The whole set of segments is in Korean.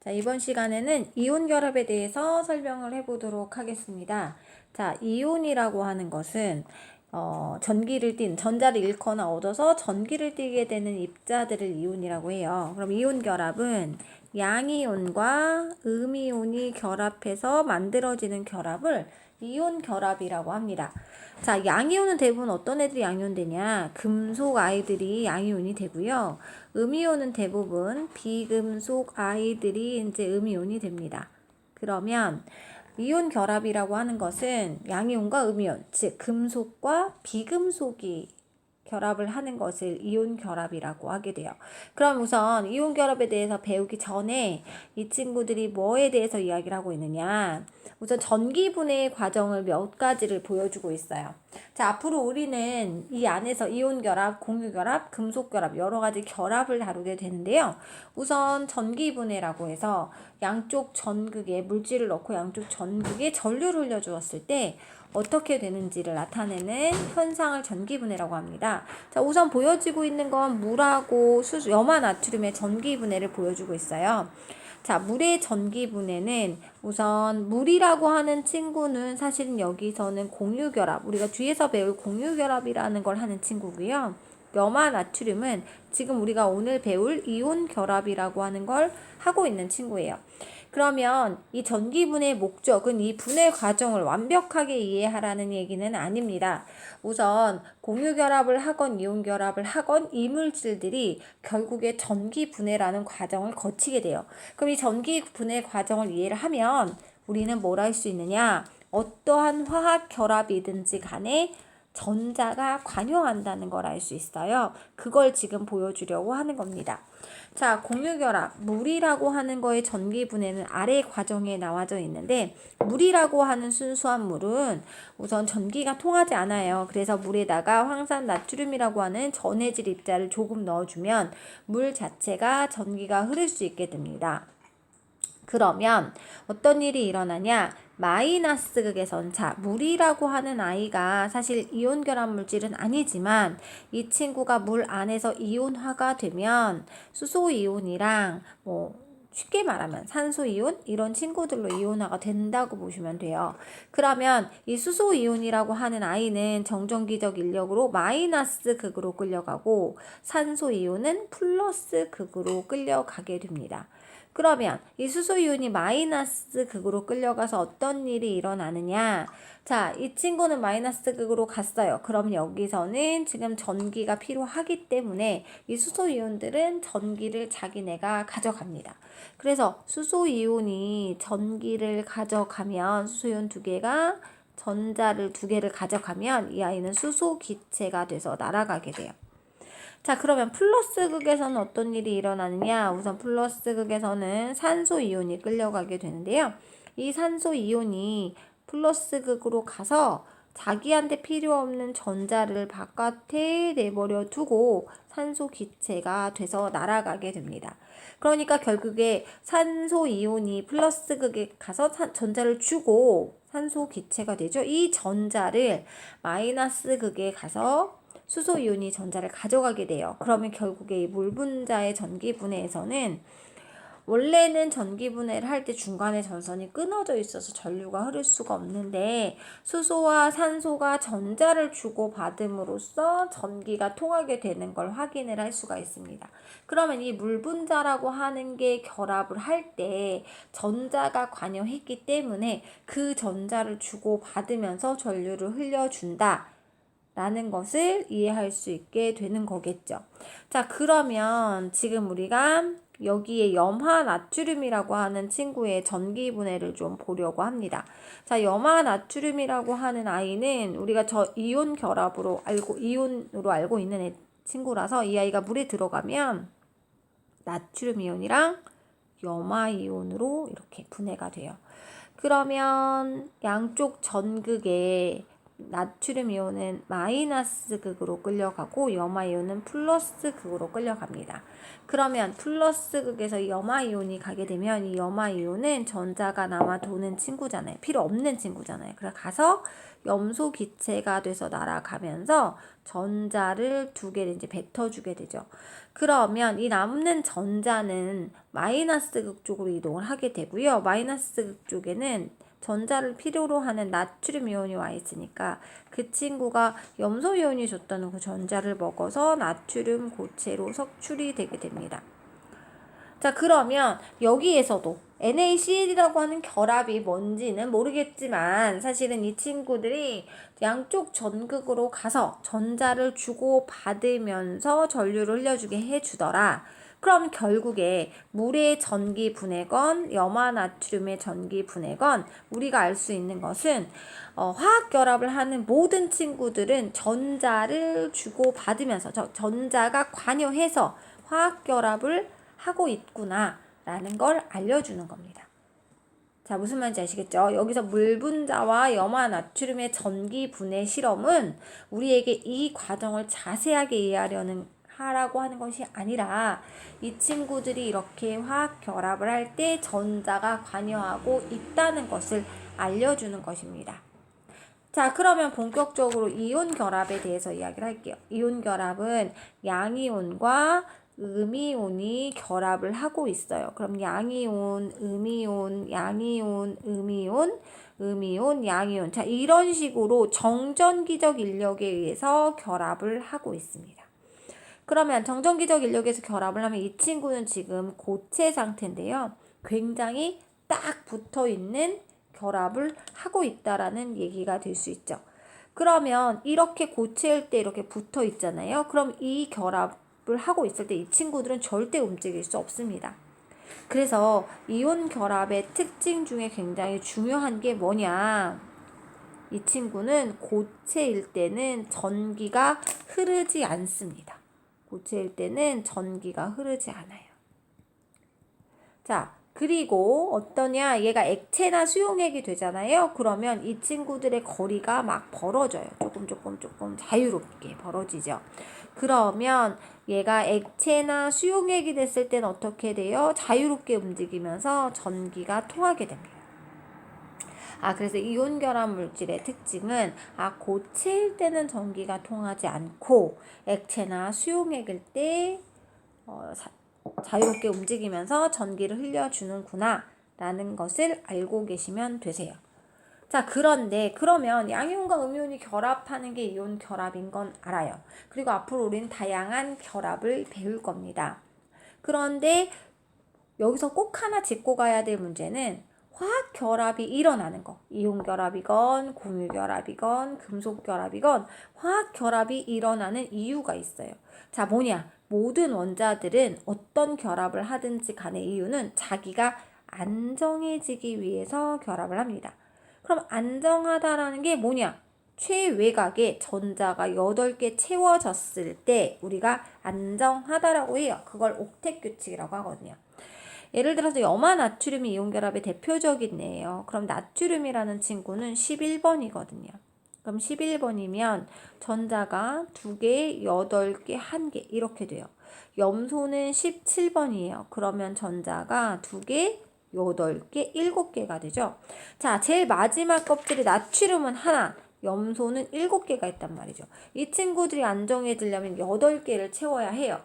자, 이번 시간에는 이온 결합에 대해서 설명을 해보도록 하겠습니다. 자, 이온이라고 하는 것은 전자를 잃거나 얻어서 전기를 띠게 되는 입자들을 이온이라고 해요. 그럼 이온 결합은 양이온과 음이온이 결합해서 만들어지는 결합을 이온 결합이라고 합니다. 자, 양이온은 대부분 어떤 애들이 양이온 되냐? 금속 아이들이 양이온이 되고요. 음이온은 대부분 비금속 아이들이 이제 음이온이 됩니다. 그러면 이온 결합이라고 하는 것은 양이온과 음이온, 즉 금속과 비금속이 결합을 하는 것을 이온 결합이라고 하게 돼요. 그럼 우선 이온 결합에 대해서 배우기 전에 이 친구들이 뭐에 대해서 이야기를 하고 있느냐? 우선 전기분해 과정을 몇 가지를 보여주고 있어요. 자, 앞으로 우리는 이 안에서 이온 결합, 공유 결합, 금속 결합 여러 가지 결합을 다루게 되는데요. 우선 전기분해라고 해서 양쪽 전극에 물질을 넣고 양쪽 전극에 전류를 흘려주었을 때 어떻게 되는지를 나타내는 현상을 전기분해라고 합니다. 자, 우선 보여지고 있는 건 물하고 염화 나트륨의 전기분해를 보여주고 있어요. 자, 물의 전기분해는 우선 물이라고 하는 친구는 사실은 여기서는 공유결합, 우리가 뒤에서 배울 공유결합이라는 걸 하는 친구고요. 염화 나트륨은 지금 우리가 오늘 배울 이온 결합이라고 하는 걸 하고 있는 친구예요. 그러면 이 전기분해의 목적은 이 분해 과정을 완벽하게 이해하라는 얘기는 아닙니다. 우선 공유결합을 하건 이온결합을 하건 이물질들이 결국에 전기분해라는 과정을 거치게 돼요. 그럼 이 전기분해 과정을 이해를 하면 우리는 뭘 할 수 있느냐? 어떠한 화학결합이든지 간에 전자가 관여한다는 걸 알 수 있어요. 그걸 지금 보여주려고 하는 겁니다. 자, 공유결합, 물이라고 하는 거의 전기분해는 아래 과정에 나와져 있는데 물이라고 하는 순수한 물은 우선 전기가 통하지 않아요. 그래서 물에다가 황산 나트륨이라고 하는 전해질 입자를 조금 넣어주면 물 자체가 전기가 흐를 수 있게 됩니다. 그러면 어떤 일이 일어나냐? 마이너스 극에선 자, 물이라고 하는 아이가 사실 이온 결합 물질은 아니지만 이 친구가 물 안에서 이온화가 되면 수소 이온이랑 쉽게 말하면 산소 이온 이런 친구들로 이온화가 된다고 보시면 돼요. 그러면 이 수소 이온이라고 하는 아이는 정전기적 인력으로 마이너스 극으로 끌려가고 산소 이온은 플러스 극으로 끌려가게 됩니다. 그러면 이 수소이온이 마이너스 극으로 끌려가서 어떤 일이 일어나느냐? 자, 이 친구는 마이너스 극으로 갔어요. 그럼 여기서는 지금 전기가 필요하기 때문에 이 수소이온들은 전기를 자기네가 가져갑니다. 그래서 수소이온이 전기를 가져가면 수소이온 두 개가 전자를 두 개를 가져가면 이 아이는 수소 기체가 돼서 날아가게 돼요. 자, 그러면 플러스 극에서는 어떤 일이 일어나느냐? 우선 플러스 극에서는 산소 이온이 끌려가게 되는데요. 이 산소 이온이 플러스 극으로 가서 자기한테 필요 없는 전자를 바깥에 내버려 두고 산소 기체가 돼서 날아가게 됩니다. 그러니까 결국에 산소 이온이 플러스 극에 가서 전자를 주고 산소 기체가 되죠. 이 전자를 마이너스 극에 가서 수소 이온이 전자를 가져가게 돼요. 그러면 결국에 이 물 분자의 전기 분해에서는 원래는 전기 분해를 할 때 중간에 전선이 끊어져 있어서 전류가 흐를 수가 없는데 수소와 산소가 전자를 주고 받음으로써 전기가 통하게 되는 걸 확인을 할 수가 있습니다. 그러면 이 물 분자라고 하는 게 결합을 할 때 전자가 관여했기 때문에 그 전자를 주고 받으면서 전류를 흘려준다. 라는 것을 이해할 수 있게 되는 거겠죠. 자, 그러면 지금 우리가 여기에 염화 나트륨이라고 하는 친구의 전기 분해를 좀 보려고 합니다. 자, 염화 나트륨이라고 하는 아이는 우리가 이온 결합으로 이온으로 알고 있는 친구라서 이 아이가 물에 들어가면 나트륨 이온이랑 염화 이온으로 이렇게 분해가 돼요. 그러면 양쪽 전극에 나트륨 이온은 마이너스 극으로 끌려가고 염화 이온은 플러스 극으로 끌려갑니다. 그러면 플러스 극에서 염화 이온이 가게 되면 이 염화 이온은 전자가 남아 도는 친구잖아요. 필요 없는 친구잖아요. 그래서 가서 염소 기체가 돼서 날아가면서 전자를 두 개를 이제 뱉어주게 되죠. 그러면 이 남는 전자는 마이너스 극 쪽으로 이동을 하게 되고요. 마이너스 극 쪽에는 전자를 필요로 하는 나트륨 이온이 와 있으니까 그 친구가 염소 이온이 줬다는 그 전자를 먹어서 나트륨 고체로 석출이 되게 됩니다. 자, 그러면 여기에서도 NaCl이라고 하는 결합이 뭔지는 모르겠지만 사실은 이 친구들이 양쪽 전극으로 가서 전자를 주고 받으면서 전류를 흘려주게 해주더라. 그럼 결국에 물의 전기 분해건 염화 나트륨의 전기 분해건 우리가 알 수 있는 것은 화학 결합을 하는 모든 친구들은 전자를 주고 받으면서 전자가 관여해서 화학 결합을 하고 있구나 라는 걸 알려주는 겁니다. 자, 무슨 말인지 아시겠죠? 여기서 물 분자와 염화 나트륨의 전기 분해 실험은 우리에게 이 과정을 자세하게 이해하려는 하라고 하는 것이 아니라 이 친구들이 이렇게 화학 결합을 할 때 전자가 관여하고 있다는 것을 알려주는 것입니다. 자, 그러면 본격적으로 이온 결합에 대해서 이야기를 할게요. 이온 결합은 양이온과 음이온이 결합을 하고 있어요. 그럼 양이온, 음이온, 양이온, 음이온, 음이온, 양이온. 자, 이런 식으로 정전기적 인력에 의해서 결합을 하고 있습니다. 그러면 정전기적 인력에서 결합을 하면 이 친구는 지금 고체 상태인데요. 굉장히 딱 붙어 있는 결합을 하고 있다라는 얘기가 될 수 있죠. 그러면 이렇게 고체일 때 이렇게 붙어 있잖아요. 그럼 이 결합을 하고 있을 때 이 친구들은 절대 움직일 수 없습니다. 그래서 이온 결합의 특징 중에 굉장히 중요한 게 뭐냐? 이 친구는 고체일 때는 전기가 흐르지 않습니다. 고체일 때는 전기가 흐르지 않아요. 자, 그리고 어떠냐? 얘가 액체나 수용액이 되잖아요. 그러면 이 친구들의 거리가 막 벌어져요. 조금 자유롭게 벌어지죠. 그러면 얘가 액체나 수용액이 됐을 땐 어떻게 돼요? 자유롭게 움직이면서 전기가 통하게 됩니다. 그래서 이온 결합 물질의 특징은 고체일 때는 전기가 통하지 않고 액체나 수용액일 때 자유롭게 움직이면서 전기를 흘려주는구나 라는 것을 알고 계시면 되세요. 자, 그런데 그러면 양이온과 음이온이 결합하는 게 이온 결합인 건 알아요. 그리고 앞으로 우리는 다양한 결합을 배울 겁니다. 그런데 여기서 꼭 하나 짚고 가야 될 문제는 화학 결합이 일어나는 거, 이온 결합이건 공유 결합이건 금속 결합이건 화학 결합이 일어나는 이유가 있어요. 자, 뭐냐? 모든 원자들은 어떤 결합을 하든지 간의 이유는 자기가 안정해지기 위해서 결합을 합니다. 그럼 안정하다라는 게 뭐냐? 최외곽에 전자가 8개 채워졌을 때 우리가 안정하다라고 해요. 그걸 옥텟 규칙이라고 하거든요. 예를 들어서 염화 나트륨이 이온 결합의 대표적인 예예요. 그럼 나트륨이라는 친구는 11번이거든요. 그럼 11번이면 전자가 2개, 8개, 1개 이렇게 돼요. 염소는 17번이에요. 그러면 전자가 2개, 8개, 7개가 되죠. 자, 제일 마지막 껍질에 나트륨은 하나, 염소는 7개가 있단 말이죠. 이 친구들이 안정해지려면 8개를 채워야 해요.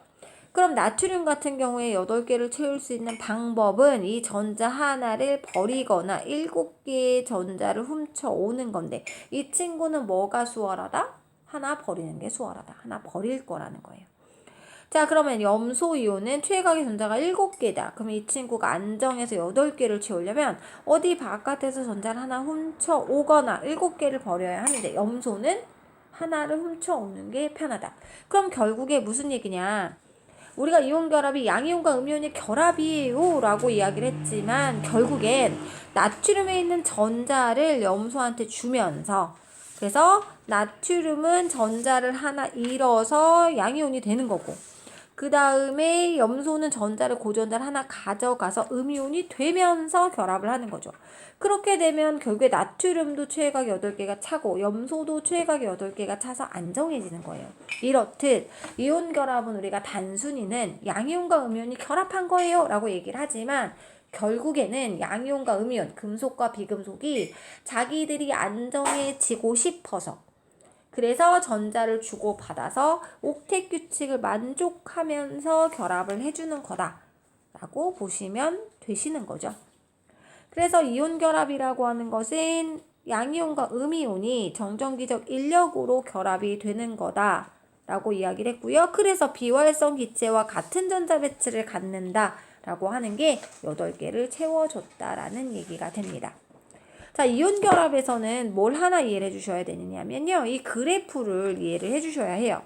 그럼 나트륨 같은 경우에 8개를 채울 수 있는 방법은 이 전자 하나를 버리거나 7개의 전자를 훔쳐오는 건데 이 친구는 뭐가 수월하다? 하나 버리는 게 수월하다. 하나 버릴 거라는 거예요. 자, 그러면 염소 이온은 최외곽의 전자가 7개다. 그럼 이 친구가 안정해서 8개를 채우려면 어디 바깥에서 전자를 하나 훔쳐오거나 7개를 버려야 하는데 염소는 하나를 훔쳐오는 게 편하다. 그럼 결국에 무슨 얘기냐? 우리가 이온 결합이 양이온과 음이온의 결합이에요 라고 이야기를 했지만 결국엔 나트륨에 있는 전자를 염소한테 주면서 그래서 나트륨은 전자를 하나 잃어서 양이온이 되는 거고 그 다음에 염소는 전자를 고전자를 하나 가져가서 음이온이 되면서 결합을 하는 거죠. 그렇게 되면 결국에 나트륨도 최외각 8개가 차고 염소도 최외각 8개가 차서 안정해지는 거예요. 이렇듯 이온 결합은 우리가 단순히는 양이온과 음이온이 결합한 거예요 라고 얘기를 하지만 결국에는 양이온과 음이온, 금속과 비금속이 자기들이 안정해지고 싶어서 그래서 전자를 주고받아서 옥텟 규칙을 만족하면서 결합을 해주는 거다라고 보시면 되시는 거죠. 그래서 이온 결합이라고 하는 것은 양이온과 음이온이 정전기적 인력으로 결합이 되는 거다라고 이야기를 했고요. 그래서 비활성 기체와 같은 전자 배치를 갖는다라고 하는 게 8개를 채워줬다라는 얘기가 됩니다. 자, 이온 결합에서는 뭘 하나 이해를 해주셔야 되느냐면요. 이 그래프를 이해를 해주셔야 해요.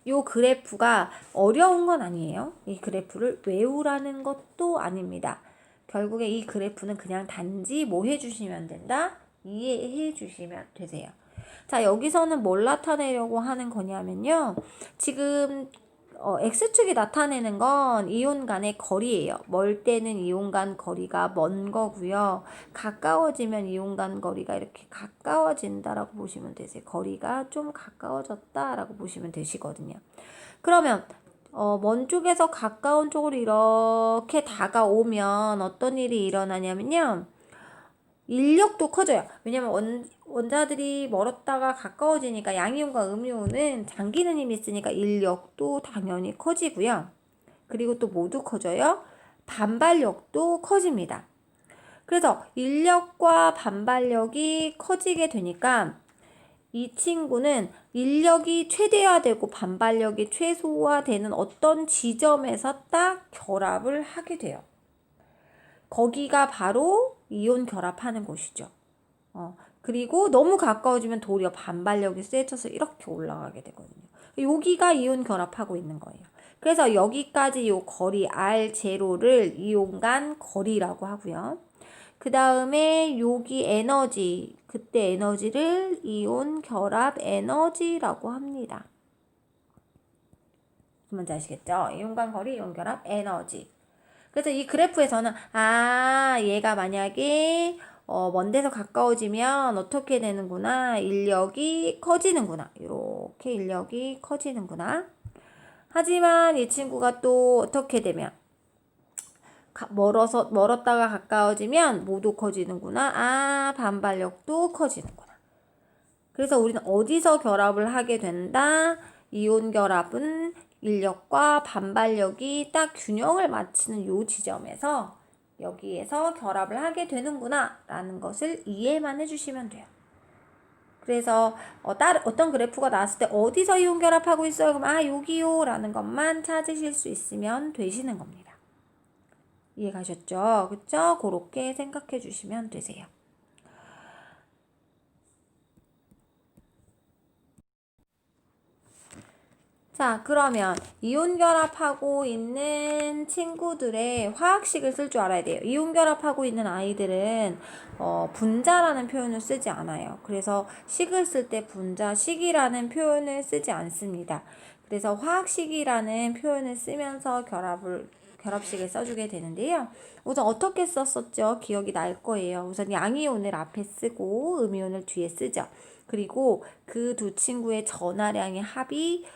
이 그래프가 어려운 건 아니에요. 이 그래프를 외우라는 것도 아닙니다. 결국에 이 그래프는 그냥 단지 뭐 해주시면 된다? 이해해 주시면 되세요. 자, 여기서는 뭘 나타내려고 하는 거냐면요. 지금 X축이 나타내는 건 이온 간의 거리예요. 멀 때는 이온 간 거리가 먼 거고요. 가까워지면 이온 간 거리가 이렇게 가까워진다라고 보시면 되세요. 거리가 좀 가까워졌다라고 보시면 되시거든요. 그러면 먼 쪽에서 가까운 쪽으로 이렇게 다가오면 어떤 일이 일어나냐면요. 인력도 커져요. 왜냐면 원자들이 멀었다가 가까워지니까 양이온과 음이온은 당기는 힘이 있으니까 인력도 당연히 커지고요. 그리고 또 모두 커져요. 반발력도 커집니다. 그래서 인력과 반발력이 커지게 되니까 이 친구는 인력이 최대화되고 반발력이 최소화되는 어떤 지점에서 딱 결합을 하게 돼요. 거기가 바로 이온 결합하는 곳이죠. 그리고 너무 가까워지면 도리어 반발력이 세져서 이렇게 올라가게 되거든요. 여기가 이온 결합하고 있는 거예요. 그래서 여기까지 요 거리 R0를 이온 간 거리라고 하고요. 그 다음에 여기 에너지, 그때 에너지를 이온 결합 에너지라고 합니다. 뭔지 아시겠죠? 이온 간 거리, 이온 결합 에너지. 그래서 이 그래프에서는 얘가 만약에 먼 데서 가까워지면 어떻게 되는구나. 인력이 커지는구나. 이렇게 인력이 커지는구나. 하지만 이 친구가 또 어떻게 되면 멀었다가 가까워지면 모두 커지는구나. 반발력도 커지는구나. 그래서 우리는 어디서 결합을 하게 된다? 이온 결합은 인력과 반발력이 딱 균형을 맞추는 요 지점에서 여기에서 결합을 하게 되는구나 라는 것을 이해만 해주시면 돼요. 그래서 어떤 그래프가 나왔을 때 어디서 이온 결합하고 있어요? 그럼 여기요 라는 것만 찾으실 수 있으면 되시는 겁니다. 이해 가셨죠? 그쵸? 그렇게 생각해 주시면 되세요. 자, 그러면 이온 결합하고 있는 친구들의 화학식을 쓸 줄 알아야 돼요. 이온 결합하고 있는 아이들은 분자라는 표현을 쓰지 않아요. 그래서 식을 쓸 때 분자식이라는 표현을 쓰지 않습니다. 그래서 화학식이라는 표현을 쓰면서 결합식을 써주게 되는데요. 우선 어떻게 썼었죠? 기억이 날 거예요. 우선 양이온을 앞에 쓰고 음이온을 뒤에 쓰죠. 그리고 그 두 친구의 전하량의 합이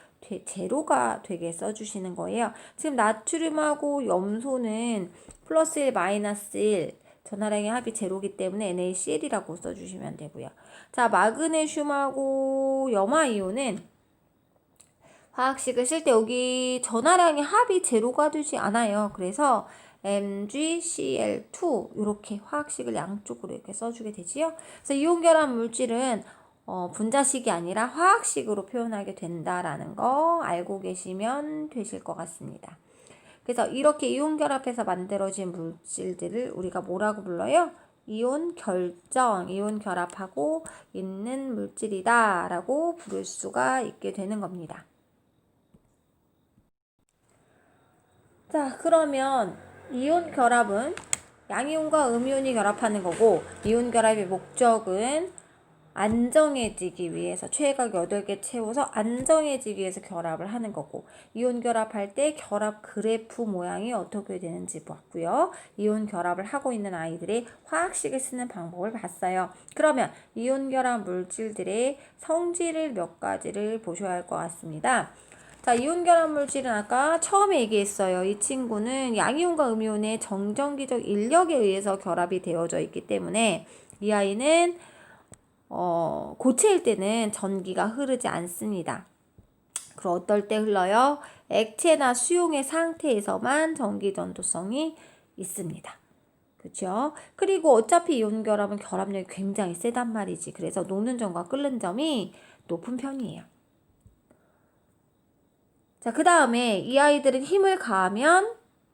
제로가 되게 써주시는 거예요. 지금 나트륨하고 염소는 플러스 1, 마이너스 1 전하량의 합이 제로기 때문에 NaCl이라고 써주시면 되고요. 자, 마그네슘하고 염화이온은 화학식을 쓸 때 여기 전하량의 합이 제로가 되지 않아요. 그래서 MgCl2 이렇게 화학식을 양쪽으로 이렇게 써주게 되지요. 그래서 이온 결합 물질은 분자식이 아니라 화학식으로 표현하게 된다라는 거 알고 계시면 되실 것 같습니다. 그래서 이렇게 이온 결합해서 만들어진 물질들을 우리가 뭐라고 불러요? 이온 결정, 이온 결합하고 있는 물질이다 라고 부를 수가 있게 되는 겁니다. 자, 그러면 이온 결합은 양이온과 음이온이 결합하는 거고 이온 결합의 목적은 안정해지기 위해서 최각 8개 채워서 안정해지기 위해서 결합을 하는 거고, 이온 결합할 때 결합 그래프 모양이 어떻게 되는지 봤고요. 이온 결합을 하고 있는 아이들의 화학식을 쓰는 방법을 봤어요. 그러면 이온 결합 물질들의 성질을 몇 가지를 보셔야 할 것 같습니다. 자, 이온 결합 물질은 아까 처음에 얘기했어요. 이 친구는 양이온과 음이온의 정전기적 인력에 의해서 결합이 되어져 있기 때문에 이 아이는 고체일 때는 전기가 흐르지 않습니다. 그럼 어떨 때 흘러요? 액체나 수용의 상태에서만 전기 전도성이 있습니다. 그렇죠? 그리고 어차피 이온 결합은 결합력이 굉장히 세단 말이지. 그래서 녹는 점과 끓는 점이 높은 편이에요. 자, 그 다음에 이 아이들은 힘을 가하면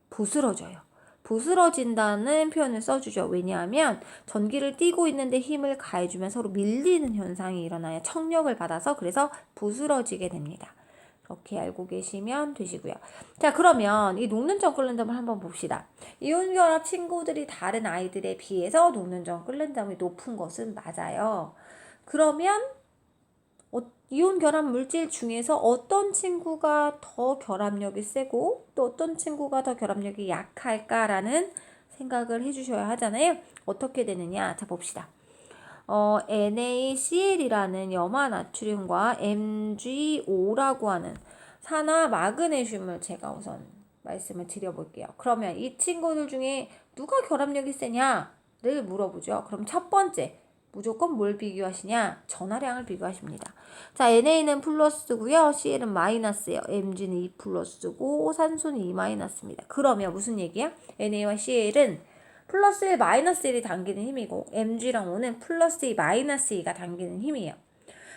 부스러져요. 부스러진다는 표현을 써주죠. 왜냐하면 전기를 띠고 있는데 힘을 가해주면 서로 밀리는 현상이 일어나요. 청력을 받아서. 그래서 부스러지게 됩니다. 그렇게 알고 계시면 되시고요. 자, 그러면 이 녹는 점 끓는 점을 한번 봅시다. 이온 결합 친구들이 다른 아이들에 비해서 녹는 점 끓는 점이 높은 것은 맞아요. 그러면 이온 결합 물질 중에서 어떤 친구가 더 결합력이 세고 또 어떤 친구가 더 결합력이 약할까라는 생각을 해주셔야 하잖아요. 어떻게 되느냐? 자, 봅시다. NaCl이라는 염화나트륨과 MgO라고 하는 산화 마그네슘을 제가 우선 말씀을 드려볼게요. 그러면 이 친구들 중에 누가 결합력이 세냐를 물어보죠. 그럼 첫 번째, 무조건 뭘 비교하시냐? 전하량을 비교하십니다. 자, NA는 플러스고요. CL은 마이너스예요. Mg는 2 플러스고 산소는 2 마이너스입니다. 그러면 무슨 얘기야? NA와 CL은 플러스 1, 마이너스 1이 당기는 힘이고 Mg랑 O는 플러스 2, 마이너스 2가 당기는 힘이에요.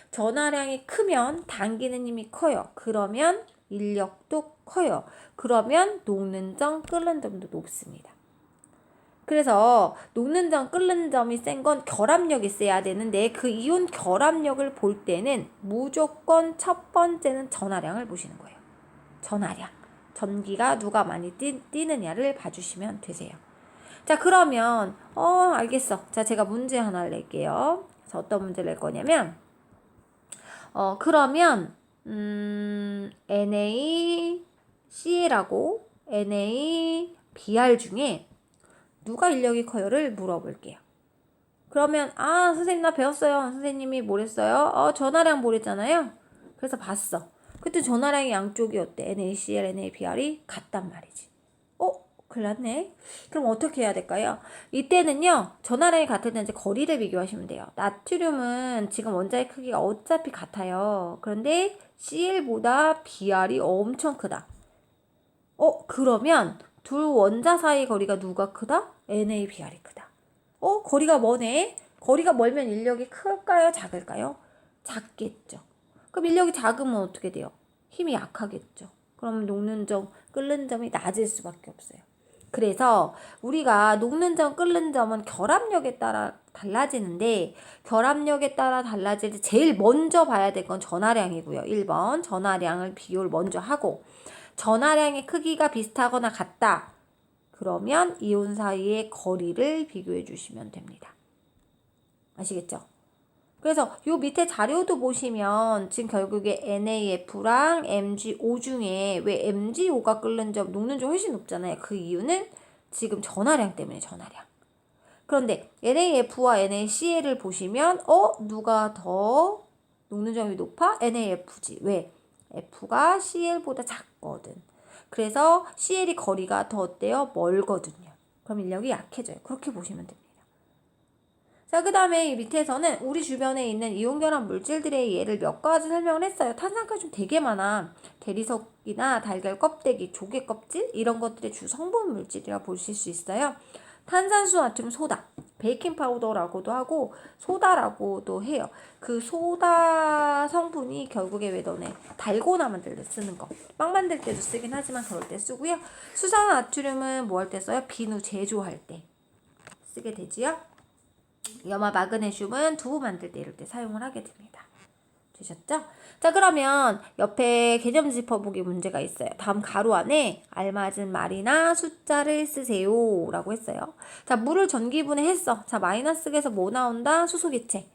전하량이 크면 당기는 힘이 커요. 그러면 인력도 커요. 그러면 녹는 점, 끓는 점도 높습니다. 그래서 녹는 점, 끓는 점이 센 건 결합력이 세야 되는데 그 이온 결합력을 볼 때는 무조건 첫 번째는 전하량을 보시는 거예요. 전하량. 전기가 누가 많이 띄느냐를 봐주시면 되세요. 자, 그러면 알겠어. 자, 제가 문제 하나를 낼게요. 그래서 어떤 문제를 낼 거냐면 그러면 NaCl하고 NaBr 중에 누가 인력이 커요를 물어볼게요. 그러면 선생님 나 배웠어요. 선생님이 뭐랬어요? 전하량 뭐랬잖아요. 그래서 봤어. 그때 전하량이 양쪽이 어때? NaCl, NaBr이 같단 말이지. 큰일 났네. 그럼 어떻게 해야 될까요? 이때는요, 전하량이 같을 때 이제 거리를 비교하시면 돼요. 나트륨은 지금 원자의 크기가 어차피 같아요. 그런데 Cl보다 Br이 엄청 크다. 그러면 둘 원자 사이 거리가 누가 크다? NaBr이 크다. 거리가 머네. 거리가 멀면 인력이 클까요? 작을까요? 작겠죠. 그럼 인력이 작으면 어떻게 돼요? 힘이 약하겠죠. 그럼 녹는 점, 끓는 점이 낮을 수밖에 없어요. 그래서 우리가 녹는 점, 끓는 점은 결합력에 따라 달라지는데 결합력에 따라 달라질 때 제일 먼저 봐야 될 건 전하량이고요. 1번 전하량을 비교를 먼저 하고 전하량의 크기가 비슷하거나 같다. 그러면 이온 사이의 거리를 비교해 주시면 됩니다. 아시겠죠? 그래서 요 밑에 자료도 보시면 지금 결국에 NaF랑 MgO 중에 왜 MgO가 끓는 점, 녹는 점 훨씬 높잖아요. 그 이유는 지금 전하량 때문에 전하량. 그런데 NaF와 NaCl을 보시면 누가 더 녹는 점이 높아? NaF지. 왜? F가 CL보다 작거든. 그래서 CL이 거리가 더 어때요? 멀거든요. 그럼 인력이 약해져요. 그렇게 보시면 됩니다. 자, 그 다음에 이 밑에서는 우리 주변에 있는 이온결합 물질들의 예를 몇 가지 설명을 했어요. 탄산가스 되게 많아. 대리석이나 달걀 껍데기, 조개 껍질 이런 것들의 주 성분 물질이라 보실 수 있어요. 탄산수, 나트륨, 소다, 베이킹 파우더라고도 하고 소다라고도 해요. 그 소다 성분이 결국에 왜 너네 달고나 만들 때 쓰는 거. 빵 만들 때도 쓰긴 하지만 그럴 때 쓰고요. 수산 나트륨은 뭐 할 때 써요? 비누 제조할 때 쓰게 되지요. 염화 마그네슘은 두부 만들 때 이럴 때 사용을 하게 됩니다. 되셨죠? 자, 그러면 옆에 개념 짚어보기 문제가 있어요. 다음 가로 안에 알맞은 말이나 숫자를 쓰세요 라고 했어요. 자, 물을 전기분해 했어. 자, 마이너스에서 뭐 나온다? 수소기체.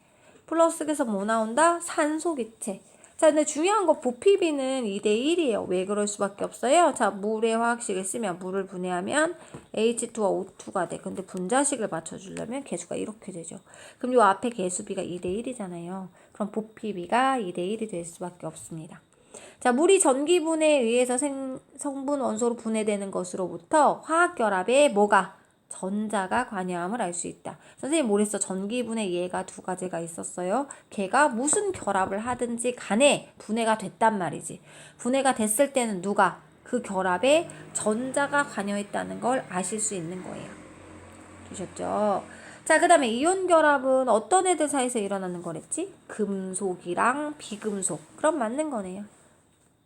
플러스에서 뭐 나온다? 산소기체. 자, 근데 중요한 거 부피비는 2대1이에요. 왜 그럴 수밖에 없어요? 자, 물의 화학식을 쓰면 물을 분해하면 H2와 O2가 돼. 근데 분자식을 맞춰주려면 개수가 이렇게 되죠. 그럼 요 앞에 개수비가 2대1이잖아요. 그럼 부피비가 2대1이 될 수밖에 없습니다. 자, 물이 전기분해에 의해서 성분 원소로 분해되는 것으로부터 화학결합에 뭐가? 전자가 관여함을 알 수 있다. 선생님 뭐랬어? 전기분해 예가 두 가지가 있었어요. 걔가 무슨 결합을 하든지 간에 분해가 됐단 말이지. 분해가 됐을 때는 누가? 그 결합에 전자가 관여했다는 걸 아실 수 있는 거예요. 되셨죠? 자, 그 다음에 이온 결합은 어떤 애들 사이에서 일어나는 거랬지? 금속이랑 비금속. 그럼 맞는 거네요.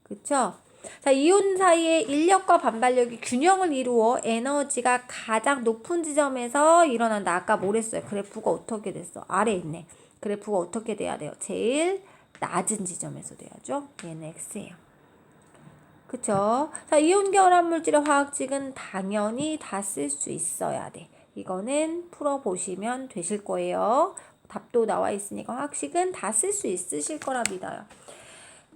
그쵸? 자, 이온 사이의 인력과 반발력이 균형을 이루어 에너지가 가장 높은 지점에서 일어난다. 아까 뭐랬어요? 그래프가 어떻게 됐어? 아래 있네. 그래프가 어떻게 돼야 돼요? 제일 낮은 지점에서 돼야죠. 얘는 X예요. 그쵸? 자, 이온 결합 물질의 화학식은 당연히 다 쓸 수 있어야 돼. 이거는 풀어보시면 되실 거예요. 답도 나와 있으니까 화학식은 다 쓸 수 있으실 거라 믿어요.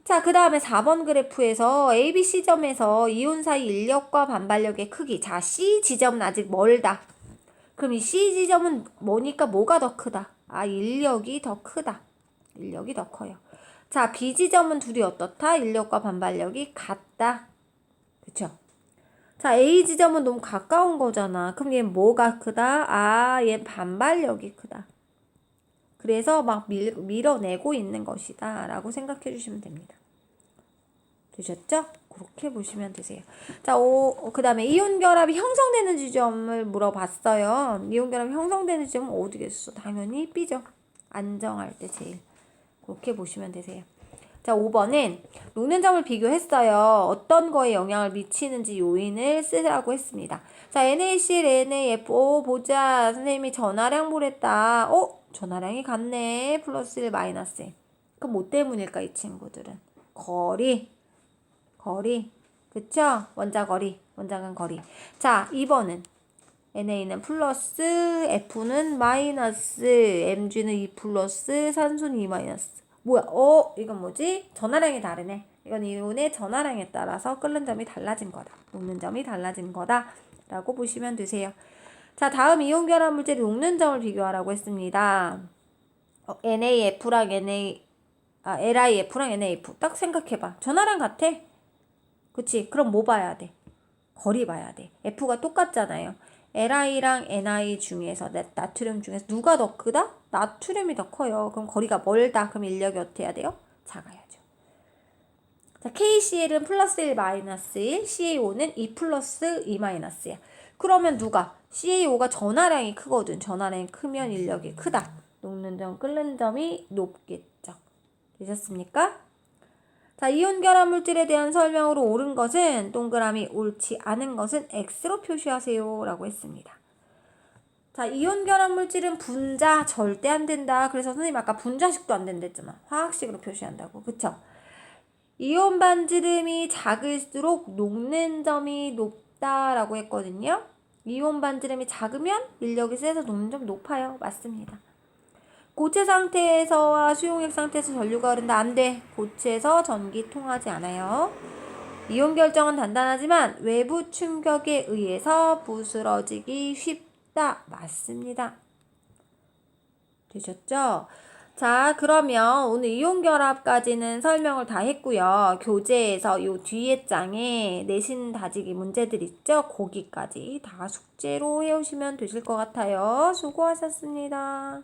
자, 그 다음에 4번 그래프에서 A, B, C점에서 이온 사이 인력과 반발력의 크기. 자, C 지점은 아직 멀다. 그럼 이 C 지점은 뭐니까 뭐가 더 크다? 아, 인력이 더 크다. 인력이 더 커요. 자, B 지점은 둘이 어떻다? 인력과 반발력이 같다. 그쵸? 자, A 지점은 너무 가까운 거잖아. 그럼 얘는 뭐가 크다? 아, 얘는 반발력이 크다. 그래서 막 밀어내고 있는 것이다 라고 생각해 주시면 됩니다. 되셨죠? 그렇게 보시면 되세요. 자, 그 다음에 이온 결합이 형성되는 지점을 물어봤어요. 이온 결합이 형성되는 지점은 어디겠어? 당연히 B죠. 안정할 때 제일. 그렇게 보시면 되세요. 자, 5번은 녹는 점을 비교했어요. 어떤 거에 영향을 미치는지 요인을 쓰라고 했습니다. 자, NaCl, NaFO 보자. 선생님이 전하량 보랬다. 전하량이 같네. 플러스 1, 마이너스 1. 그럼 뭐 때문일까, 이 친구들은? 거리. 그쵸? 원자거리. 원자간 거리. 자, 2번은 NA는 플러스, F는 마이너스, Mg는 2 플러스, 산소는 2 마이너스. 뭐야? 이건 뭐지? 전하량이 다르네. 이건 이온의 전하량에 따라서 끓는 점이 달라진 거다. 녹는 점이 달라진 거다. 라고 보시면 되세요. 자, 다음 이온 결합 물질의 녹는 점을 비교하라고 했습니다. NaF랑 LiF랑 NaF. 딱 생각해봐. 전하량 같아. 그치? 그럼 뭐 봐야 돼? 거리 봐야 돼. F가 똑같잖아요. Li랑 Ni 중에서, 나트륨 중에서 누가 더 크다? 나트륨이 더 커요. 그럼 거리가 멀다. 그럼 인력이 어떻게 해야 돼요? 작아야죠. 자, KCl은 플러스 1, 마이너스 1, CaO는 2 플러스 2 마이너스야. 그러면 누가? CaO가 전하량이 크거든. 전하량이 크면 인력이 크다. 녹는 점, 끓는 점이 높겠죠. 되셨습니까? 자, 이온 결합 물질에 대한 설명으로 옳은 것은 동그라미, 옳지 않은 것은 X로 표시하세요 라고 했습니다. 자, 이온 결합 물질은 분자 절대 안 된다. 그래서 선생님 아까 분자식도 안 된다 했잖아. 화학식으로 표시한다고. 그쵸? 이온 반지름이 작을수록 녹는 점이 높다라고 했거든요. 이온 반지름이 작으면 인력이 세서 녹는 점이 높아요. 맞습니다. 고체 상태에서와 수용액 상태에서 전류가 흐른다. 안 돼. 고체에서 전기 통하지 않아요. 이온 결정은 단단하지만 외부 충격에 의해서 부스러지기 쉽다. 맞습니다. 되셨죠? 자, 그러면 오늘 이온 결합까지는 설명을 다 했고요. 교재에서 요 뒤에 장에 내신 다지기 문제들 있죠? 거기까지 다 숙제로 해오시면 되실 것 같아요. 수고하셨습니다.